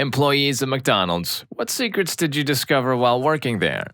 Employees of McDonald's, what secrets did you discover while working there?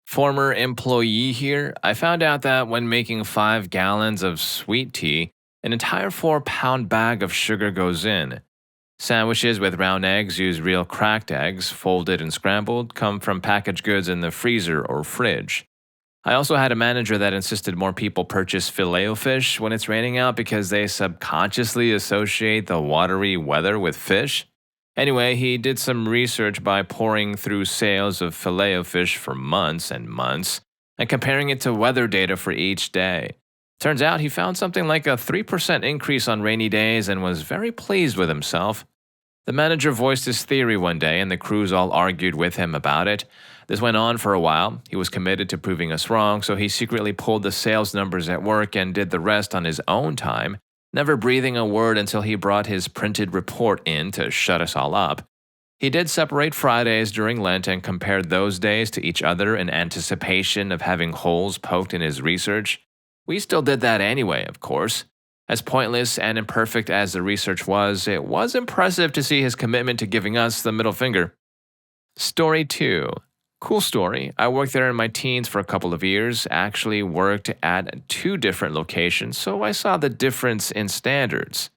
Former employee here, I found out that when making 5 gallons of sweet tea, an entire 4-pound bag of sugar goes in. Sandwiches with round eggs use real cracked eggs, folded and scrambled, come from packaged goods in the freezer or fridge. I also had a manager that insisted more people purchase filet-o-fish when it's raining out because they subconsciously associate the watery weather with fish. Anyway, he did some research by poring through sales of filet-o-fish for months and months and comparing it to weather data for each day. Turns out he found something like a 3% increase on rainy days and was very pleased with himself. The manager voiced his theory one day and the crews all argued with him about it. This went on for a while. He was committed to proving us wrong, so he secretly pulled the sales numbers at work and did the rest on his own time, never breathing a word until he brought his printed report in to shut us all up. He did separate Fridays during Lent and compared those days to each other in anticipation of having holes poked in his research. We still did that anyway, of course. As pointless and imperfect as the research was, it was impressive to see his commitment to giving us the middle finger. Story 2. Cool story. I worked there in my teens for a couple of years, actually worked at 2 different locations, so I saw the difference in standards.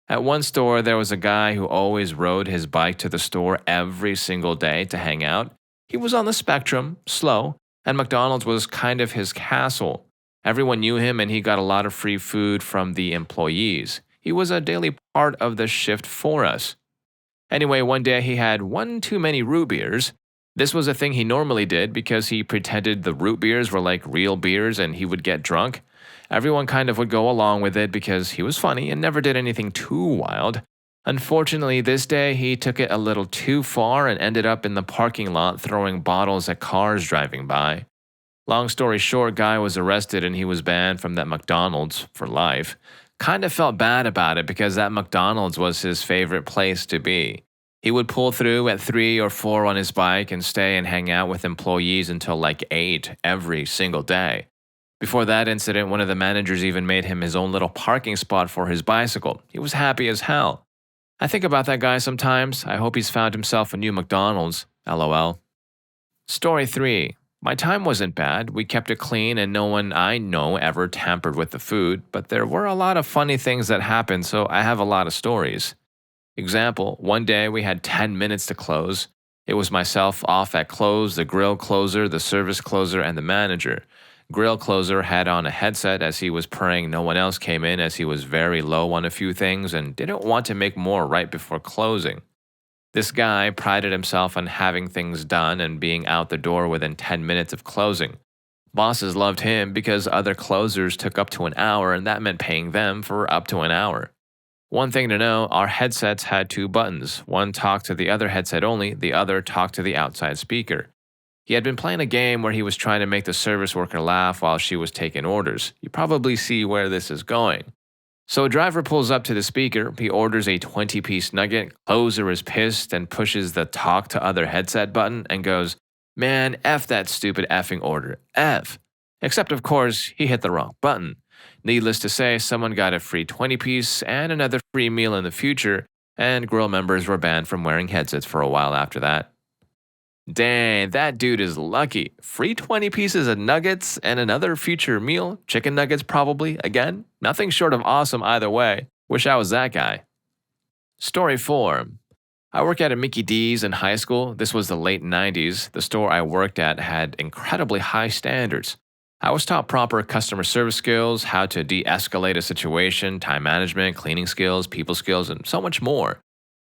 At one store, there was a guy who always rode his bike to the store every single day to hang out. He was on the spectrum, slow, and McDonald's was kind of his castle. Everyone knew him and he got a lot of free food from the employees. He was a daily part of the shift for us. Anyway, one day he had one too many root beers. This was a thing he normally did because he pretended the root beers were like real beers and he would get drunk. Everyone kind of would go along with it because he was funny and never did anything too wild. Unfortunately, this day he took it a little too far and ended up in the parking lot throwing bottles at cars driving by. Long story short, guy was arrested and he was banned from that McDonald's for life. Kind of felt bad about it because that McDonald's was his favorite place to be. He would pull through at 3 or 4 on his bike and stay and hang out with employees until like 8 every single day. Before that incident, one of the managers even made him his own little parking spot for his bicycle. He was happy as hell. I think about that guy sometimes. I hope he's found himself a new McDonald's. LOL. Story 3. My time wasn't bad. We kept it clean and no one I know ever tampered with the food, but there were a lot of funny things that happened, so I have a lot of stories. Example, one day we had 10 minutes to close. It was myself off at close, the grill closer, the service closer, and the manager. Grill closer had on a headset as he was praying no one else came in as he was very low on a few things and didn't want to make more right before closing. This guy prided himself on having things done and being out the door within 10 minutes of closing. Bosses loved him because other closers took up to an hour and that meant paying them for up to an hour. One thing to know, our headsets had 2 buttons. One talked to the other headset only, the other talked to the outside speaker. He had been playing a game where he was trying to make the service worker laugh while she was taking orders. You probably see where this is going. So a driver pulls up to the speaker, he orders a 20-piece nugget, closer is pissed and pushes the talk to other headset button and goes, "Man, F that stupid effing order, F." Except of course, he hit the wrong button. Needless to say, someone got a free 20-piece and another free meal in the future, and grill members were banned from wearing headsets for a while after that. Dang, that dude is lucky. Free 20 pieces of nuggets and another future meal. Chicken nuggets probably, again. Nothing short of awesome either way. Wish I was that guy. Story 4. I worked at a Mickey D's in high school. This was the late 90s. The store I worked at had incredibly high standards. I was taught proper customer service skills, how to de-escalate a situation, time management, cleaning skills, people skills, and so much more.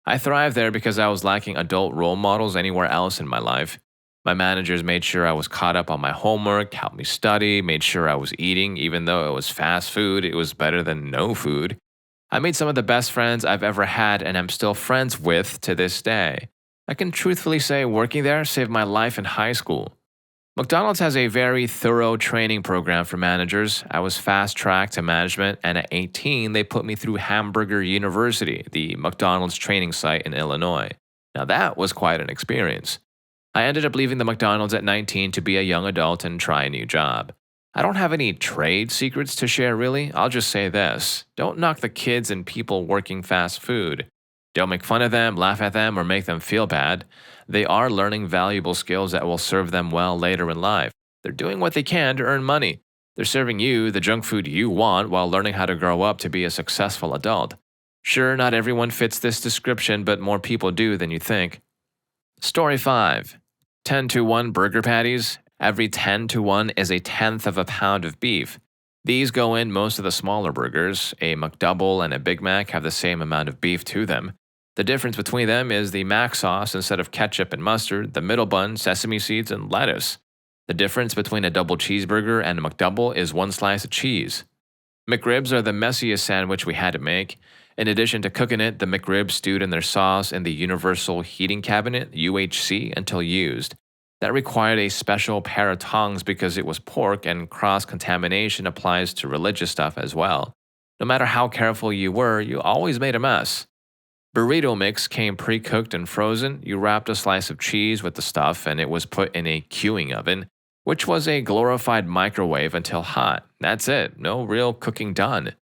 I thrived there because I was lacking adult role models anywhere else in my life. My managers made sure I was caught up on my homework, helped me study, made sure I was eating. Even though it was fast food, it was better than no food. I made some of the best friends I've ever had and am still friends with to this day. I can truthfully say working there saved my life in high school. McDonald's has a very thorough training program for managers. I was fast-tracked to management, and at 18, they put me through Hamburger University, the McDonald's training site in Illinois. Now that was quite an experience. I ended up leaving the McDonald's at 19 to be a young adult and try a new job. I don't have any trade secrets to share really. I'll just say this. Don't knock the kids and people working fast food. Don't make fun of them, laugh at them, or make them feel bad. They are learning valuable skills that will serve them well later in life. They're doing what they can to earn money. They're serving you the junk food you want while learning how to grow up to be a successful adult. Sure, not everyone fits this description, but more people do than you think. Story 5. 10 to 1 burger patties. Every 10 to 1 is a tenth of a pound of beef. These go in most of the smaller burgers. A McDouble and a Big Mac have the same amount of beef to them. The difference between them is the mac sauce instead of ketchup and mustard, the middle bun, sesame seeds, and lettuce. The difference between a double cheeseburger and a McDouble is one slice of cheese. McRibs are the messiest sandwich we had to make. In addition to cooking it, the McRibs stewed in their sauce in the Universal Heating Cabinet, UHC, until used. That required a special pair of tongs because it was pork, and cross-contamination applies to religious stuff as well. No matter how careful you were, you always made a mess. Burrito mix came pre-cooked and frozen. You wrapped a slice of cheese with the stuff, and it was put in a queuing oven, which was a glorified microwave until hot. That's it. No real cooking done.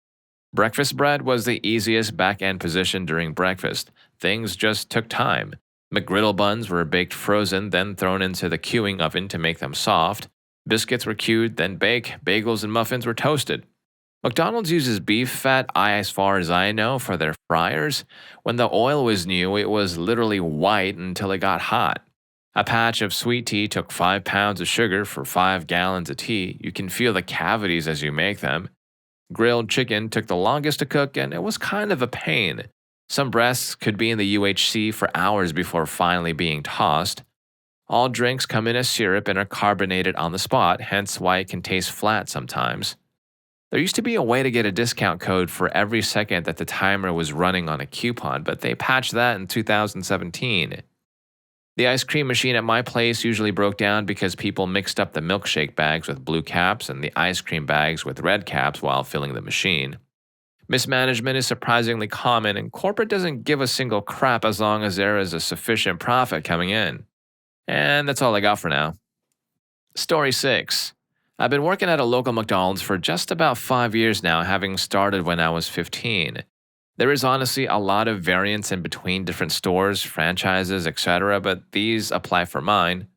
Breakfast bread was the easiest back-end position during breakfast. Things just took time. McGriddle buns were baked frozen, then thrown into the queuing oven to make them soft. Biscuits were queued, then baked. Bagels and muffins were toasted. McDonald's uses beef fat, as far as I know, for their fryers. When the oil was new, it was literally white until it got hot. A patch of sweet tea took 5 pounds of sugar for 5 gallons of tea. You can feel the cavities as you make them. Grilled chicken took the longest to cook, and it was kind of a pain. Some breasts could be in the UHC for hours before finally being tossed. All drinks come in as syrup and are carbonated on the spot, hence why it can taste flat sometimes. There used to be a way to get a discount code for every second that the timer was running on a coupon, but they patched that in 2017. The ice cream machine at my place usually broke down because people mixed up the milkshake bags with blue caps and the ice cream bags with red caps while filling the machine. Mismanagement is surprisingly common, and corporate doesn't give a single crap as long as there is a sufficient profit coming in. And that's all I got for now. Story 6. I've been working at a local McDonald's for just about 5 years now, having started when I was 15. There is honestly a lot of variance in between different stores, franchises, etc., but these apply for mine.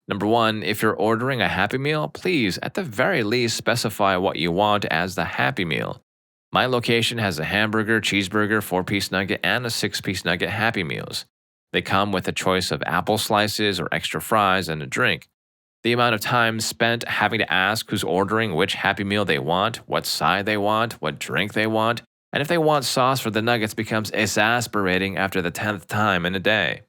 Number 1, if you're ordering a Happy Meal, please, at the very least, specify what you want as the Happy Meal. My location has a hamburger, cheeseburger, 4-piece nugget, and a 6-piece nugget Happy Meals. They come with a choice of apple slices or extra fries and a drink. The amount of time spent having to ask who's ordering which Happy Meal they want, what side they want, what drink they want, and if they want sauce for the nuggets becomes exasperating after the 10th time in a day.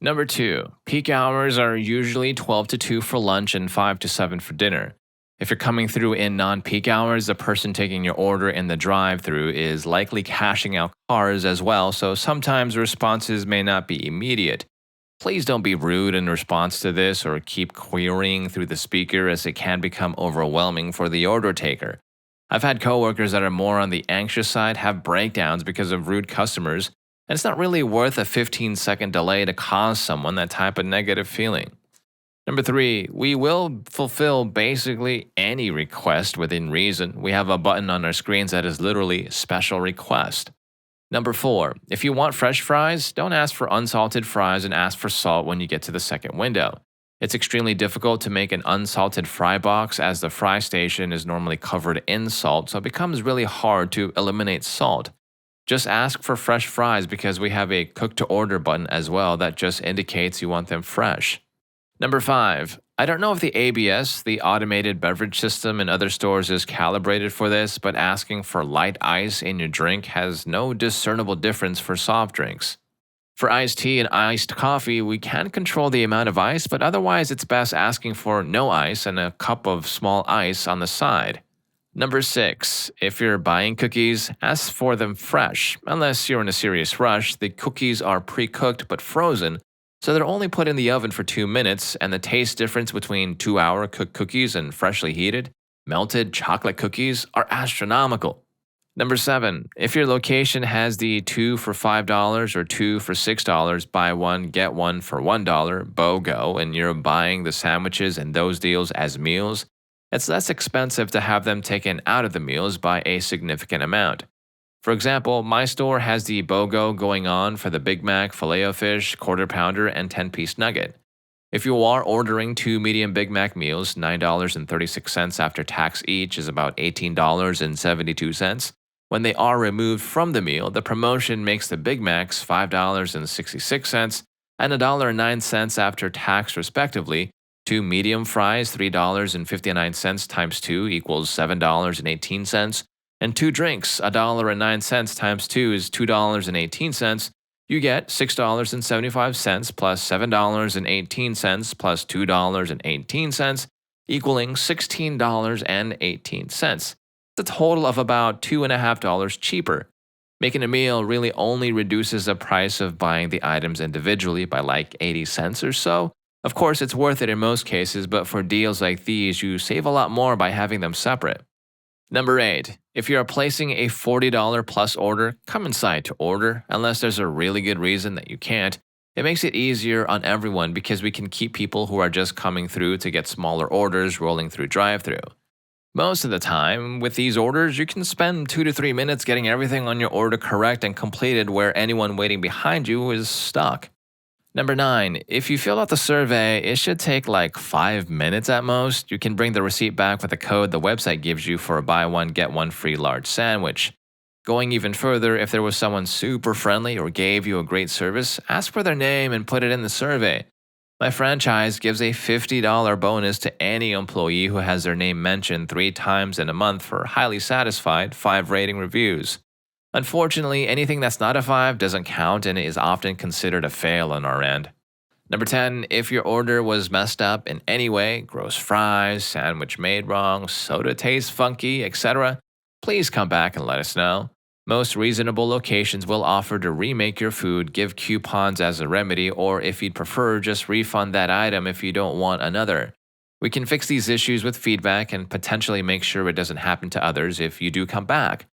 Number 2, peak hours are usually 12 to 2 for lunch and 5 to 7 for dinner. If you're coming through in non-peak hours, the person taking your order in the drive-thru is likely cashing out cars as well, so sometimes responses may not be immediate. Please don't be rude in response to this or keep querying through the speaker, as it can become overwhelming for the order taker. I've had coworkers that are more on the anxious side have breakdowns because of rude customers, and it's not really worth a 15-second delay to cause someone that type of negative feeling. Number 3, we will fulfill basically any request within reason. We have a button on our screens that is literally special request. Number 4, if you want fresh fries, don't ask for unsalted fries and ask for salt when you get to the second window. It's extremely difficult to make an unsalted fry box, as the fry station is normally covered in salt, so it becomes really hard to eliminate salt. Just ask for fresh fries because we have a cook to order button as well that just indicates you want them fresh. Number 5, I don't know if the ABS, the automated beverage system in other stores, is calibrated for this, but asking for light ice in your drink has no discernible difference for soft drinks. For iced tea and iced coffee, we can control the amount of ice, but otherwise it's best asking for no ice and a cup of small ice on the side. Number 6, if you're buying cookies, ask for them fresh. Unless you're in a serious rush, the cookies are pre-cooked but frozen, so they're only put in the oven for 2 minutes, and the taste difference between 2-hour cooked cookies and freshly heated, melted chocolate cookies are astronomical. Number 7, if your location has the 2 for $5 or 2 for $6, buy one, get one for $1 BOGO, and you're buying the sandwiches and those deals as meals, it's less expensive to have them taken out of the meals by a significant amount. For example, my store has the BOGO going on for the Big Mac, Filet-O-Fish, Quarter Pounder, and 10-piece nugget. If you are ordering 2 medium Big Mac meals, $9.36 after tax each is about $18.72. When they are removed from the meal, the promotion makes the Big Macs $5.66 and $1.09 after tax respectively. 2 medium fries, $3.59 times 2 equals $7.18, and 2 drinks, $1.09 times 2 is $2.18. You get $6.75 plus $7.18 plus $2.18, equaling $16.18. The total of about $2.50 cheaper. Making a meal really only reduces the price of buying the items individually by like 80 cents or so. Of course, it's worth it in most cases, but for deals like these, you save a lot more by having them separate. Number 8. If you are placing a $40 plus order, come inside to order, unless there's a really good reason that you can't. It makes it easier on everyone because we can keep people who are just coming through to get smaller orders rolling through drive-thru. Most of the time, with these orders, you can spend 2 to 3 minutes getting everything on your order correct and completed where anyone waiting behind you is stuck. Number 9. If you fill out the survey, it should take like 5 minutes at most. You can bring the receipt back with the code the website gives you for a buy one, get one free large sandwich. Going even further, if there was someone super friendly or gave you a great service, ask for their name and put it in the survey. My franchise gives a $50 bonus to any employee who has their name mentioned 3 times in a month for highly satisfied 5 rating reviews. Unfortunately, anything that's not a 5 doesn't count and is often considered a fail on our end. Number 10, if your order was messed up in any way, gross fries, sandwich made wrong, soda tastes funky, etc., please come back and let us know. Most reasonable locations will offer to remake your food, give coupons as a remedy, or if you'd prefer, just refund that item if you don't want another. We can fix these issues with feedback and potentially make sure it doesn't happen to others if you do come back.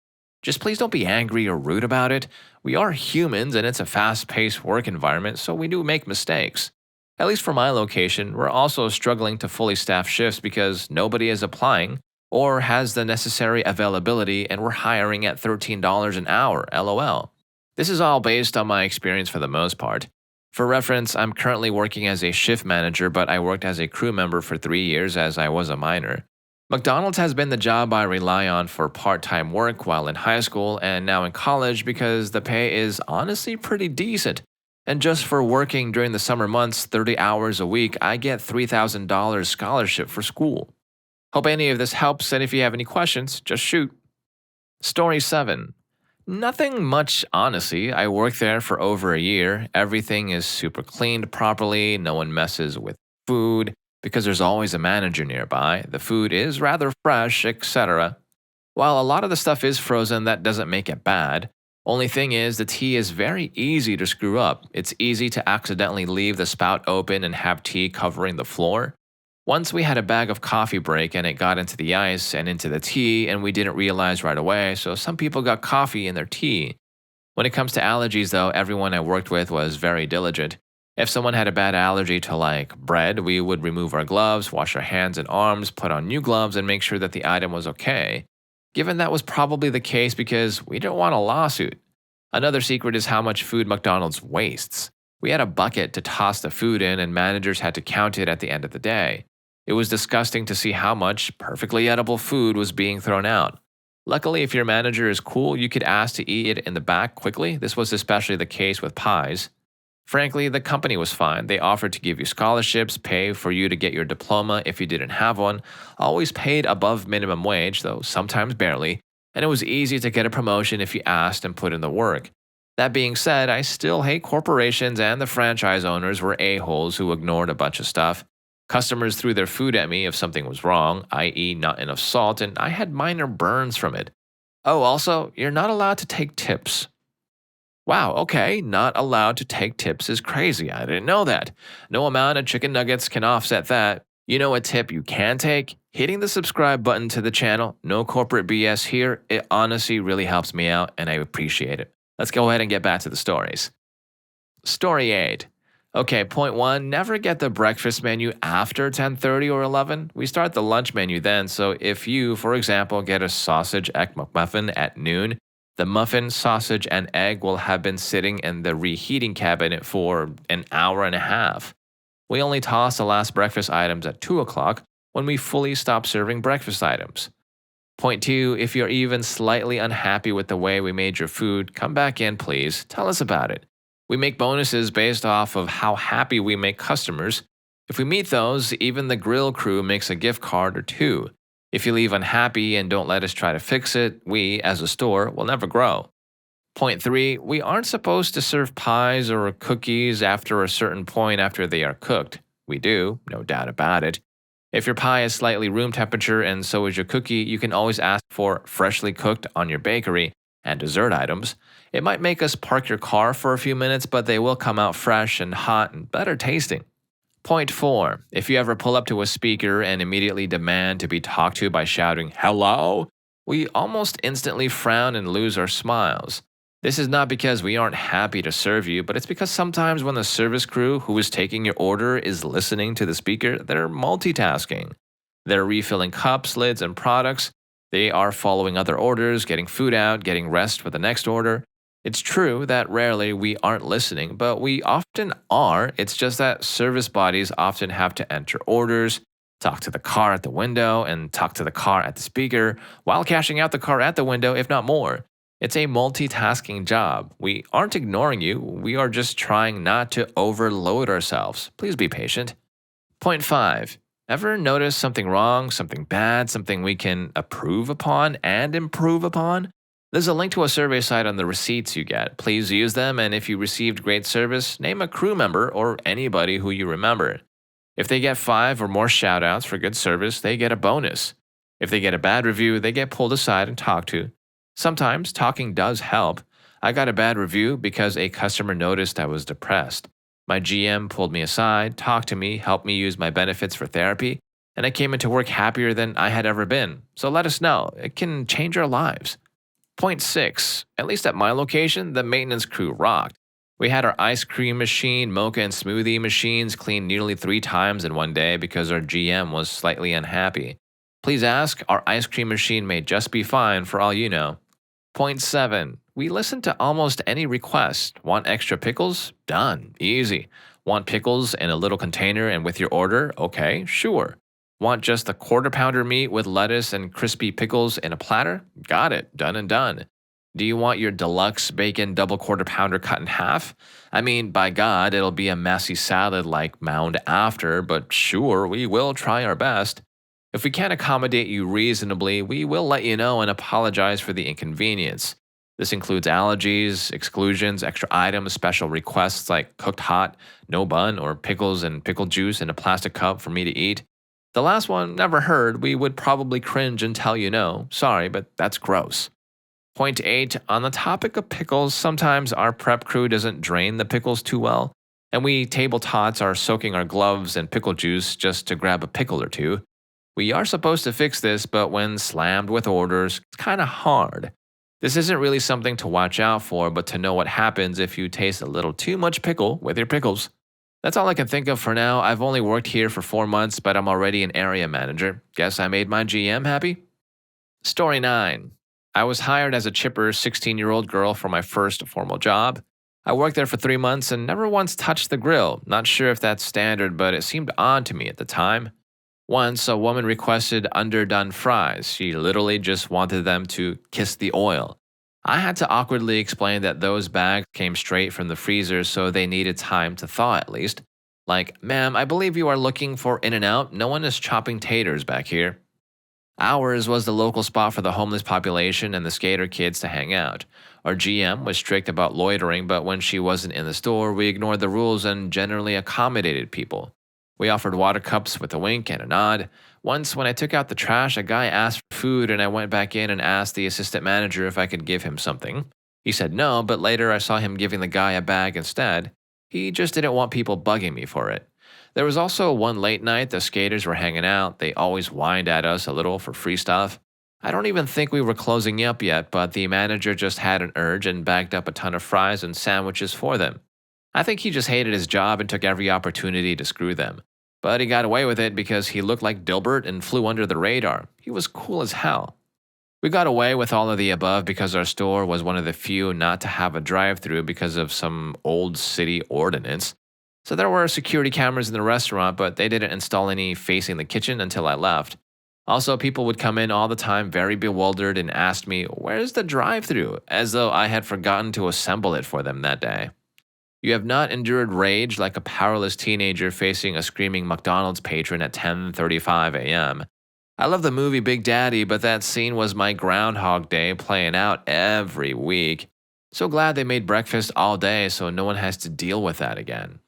Just please don't be angry or rude about it. We are humans and it's a fast-paced work environment, so we do make mistakes. At least for my location, we're also struggling to fully staff shifts because nobody is applying or has the necessary availability and we're hiring at $13 an hour, LOL. This is all based on my experience for the most part. For reference, I'm currently working as a shift manager, but I worked as a crew member for 3 years as I was a minor. McDonald's has been the job I rely on for part-time work while in high school and now in college because the pay is honestly pretty decent. And just for working during the summer months 30 hours a week, I get $3,000 scholarship for school. Hope any of this helps, and if you have any questions, just shoot. Story 7. Nothing much, honestly. I worked there for over a year. Everything is super cleaned properly. No one messes with food because there's always a manager nearby. The food is rather fresh, etc. While a lot of the stuff is frozen, that doesn't make it bad. Only thing is, the tea is very easy to screw up. It's easy to accidentally leave the spout open and have tea covering the floor. Once we had a bag of coffee break and it got into the ice and into the tea and we didn't realize right away, so some people got coffee in their tea. When it comes to allergies though, everyone I worked with was very diligent. If someone had a bad allergy to like bread, we would remove our gloves, wash our hands and arms, put on new gloves and make sure that the item was okay. Given that was probably the case because we didn't want a lawsuit. Another secret is how much food McDonald's wastes. We had a bucket to toss the food in and managers had to count it at the end of the day. It was disgusting to see how much perfectly edible food was being thrown out. Luckily, if your manager is cool, you could ask to eat it in the back quickly. This was especially the case with pies. Frankly, the company was fine. They offered to give you scholarships, pay for you to get your diploma if you didn't have one, always paid above minimum wage, though sometimes barely, and it was easy to get a promotion if you asked and put in the work. That being said, I still hate corporations and the franchise owners were a-holes who ignored a bunch of stuff. Customers threw their food at me if something was wrong, i.e. not enough salt, and I had minor burns from it. Oh, also, you're not allowed to take tips. Wow, okay, not allowed to take tips is crazy. I didn't know that. No amount of chicken nuggets can offset that. You know a tip you can take? Hitting the subscribe button to the channel. No corporate BS here. It honestly really helps me out and I appreciate it. Let's go ahead and get back to the stories. Story 8. Okay, point 1, never get the breakfast menu after 10:30 or 11. We start the lunch menu then, so if you, for example, get a sausage egg McMuffin at noon, The muffin, sausage, and egg will have been sitting in the reheating cabinet for an hour and a half. We only toss the last breakfast items at 2 o'clock when we fully stop serving breakfast items. Point 2, if you're even slightly unhappy with the way we made your food, come back in, please. Tell us about it. We make bonuses based off of how happy we make customers. If we meet those, even the grill crew makes a gift card or two. If you leave unhappy and don't let us try to fix it, we, as a store, will never grow. Point 3, we aren't supposed to serve pies or cookies after a certain point after they are cooked. We do, no doubt about it. If your pie is slightly room temperature and so is your cookie, you can always ask for freshly cooked on your bakery and dessert items. It might make us park your car for a few minutes, but they will come out fresh and hot and better tasting. Point 4, if you ever pull up to a speaker and immediately demand to be talked to by shouting, "Hello?" we almost instantly frown and lose our smiles. This is not because we aren't happy to serve you, but it's because sometimes when the service crew who is taking your order is listening to the speaker, they're multitasking. They're refilling cups, lids, and products. They are following other orders, getting food out, getting rest for the next order. It's true that rarely we aren't listening, but we often are. It's just that service bodies often have to enter orders, talk to the car at the window, and talk to the car at the speaker while cashing out the car at the window, if not more. It's a multitasking job. We aren't ignoring you. We are just trying not to overload ourselves. Please be patient. Point 5. Ever notice something wrong, something bad, something we can approve upon and improve upon? There's a link to a survey site on the receipts you get. Please use them, and if you received great service, name a crew member or anybody who you remember. If they get 5 or more shoutouts for good service, they get a bonus. If they get a bad review, they get pulled aside and talked to. Sometimes talking does help. I got a bad review because a customer noticed I was depressed. My GM pulled me aside, talked to me, helped me use my benefits for therapy, and I came into work happier than I had ever been. So let us know. It can change our lives. Point 6. At least at my location, the maintenance crew rocked. We had our ice cream machine, mocha, and smoothie machines cleaned nearly 3 times in one day because our GM was slightly unhappy. Please ask, our ice cream machine may just be fine for all you know. Point 7. We listen to almost any request. Want extra pickles? Done. Easy. Want pickles in a little container and with your order? Okay, sure. Want just a quarter pounder meat with lettuce and crispy pickles in a platter? Got it. Done and done. Do you want your deluxe bacon double quarter pounder cut in half? I mean, by God, it'll be a messy salad like mound after, but sure, we will try our best. If we can't accommodate you reasonably, we will let you know and apologize for the inconvenience. This includes allergies, exclusions, extra items, special requests like cooked hot, no bun, or pickles and pickle juice in a plastic cup for me to eat. The last one, never heard. We would probably cringe and tell you no. Sorry, but that's gross. Point 8, on the topic of pickles, sometimes our prep crew doesn't drain the pickles too well, and we table tots are soaking our gloves in pickle juice just to grab a pickle or two. We are supposed to fix this, but when slammed with orders, it's kind of hard. This isn't really something to watch out for, but to know what happens if you taste a little too much pickle with your pickles. That's all I can think of for now. I've only worked here for 4 months, but I'm already an area manager. Guess I made my GM happy? Story 9. I was hired as a chipper 16-year-old girl for my first formal job. I worked there for 3 months and never once touched the grill. Not sure if that's standard, but it seemed odd to me at the time. Once, a woman requested underdone fries. She literally just wanted them to kiss the oil. I had to awkwardly explain that those bags came straight from the freezer, so they needed time to thaw at least. Like, "Ma'am, I believe you are looking for In-N-Out. No one is chopping taters back here." Ours was the local spot for the homeless population and the skater kids to hang out. Our GM was strict about loitering, but when she wasn't in the store, we ignored the rules and generally accommodated people. We offered water cups with a wink and a nod. Once, when I took out the trash, a guy asked for food and I went back in and asked the assistant manager if I could give him something. He said no, but later I saw him giving the guy a bag instead. He just didn't want people bugging me for it. There was also one late night the skaters were hanging out. They always whined at us a little for free stuff. I don't even think we were closing up yet, but the manager just had an urge and bagged up a ton of fries and sandwiches for them. I think he just hated his job and took every opportunity to screw them. But he got away with it because he looked like Dilbert and flew under the radar. He was cool as hell. We got away with all of the above because our store was one of the few not to have a drive through because of some old city ordinance. So there were security cameras in the restaurant, but they didn't install any facing the kitchen until I left. Also, people would come in all the time very bewildered and asked me, "Where's the drive through?" as though I had forgotten to assemble it for them that day. You have not endured rage like a powerless teenager facing a screaming McDonald's patron at 10:35 a.m. I love the movie Big Daddy, but that scene was my Groundhog Day playing out every week. So glad they made breakfast all day so no one has to deal with that again.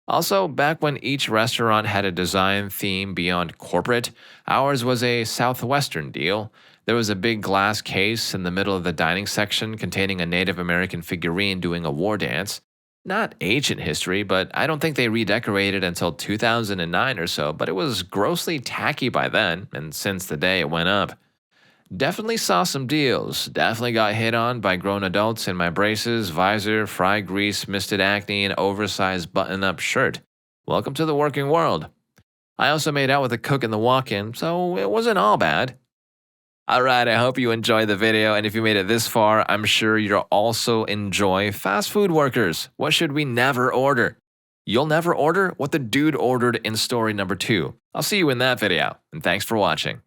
Also, back when each restaurant had a design theme beyond corporate, ours was a Southwestern deal. There was a big glass case in the middle of the dining section containing a Native American figurine doing a war dance. Not ancient history, but I don't think they redecorated until 2009 or so, but it was grossly tacky by then, and since the day it went up. Definitely saw some deals. Definitely got hit on by grown adults in my braces, visor, fry grease, misted acne, and oversized button up shirt. Welcome to the working world. I also made out with a cook in the walk in, so it wasn't all bad. Alright, I hope you enjoyed the video, and if you made it this far, I'm sure you'll also enjoy fast food workers. What should we never order? You'll never order what the dude ordered in story number 2. I'll see you in that video, and thanks for watching.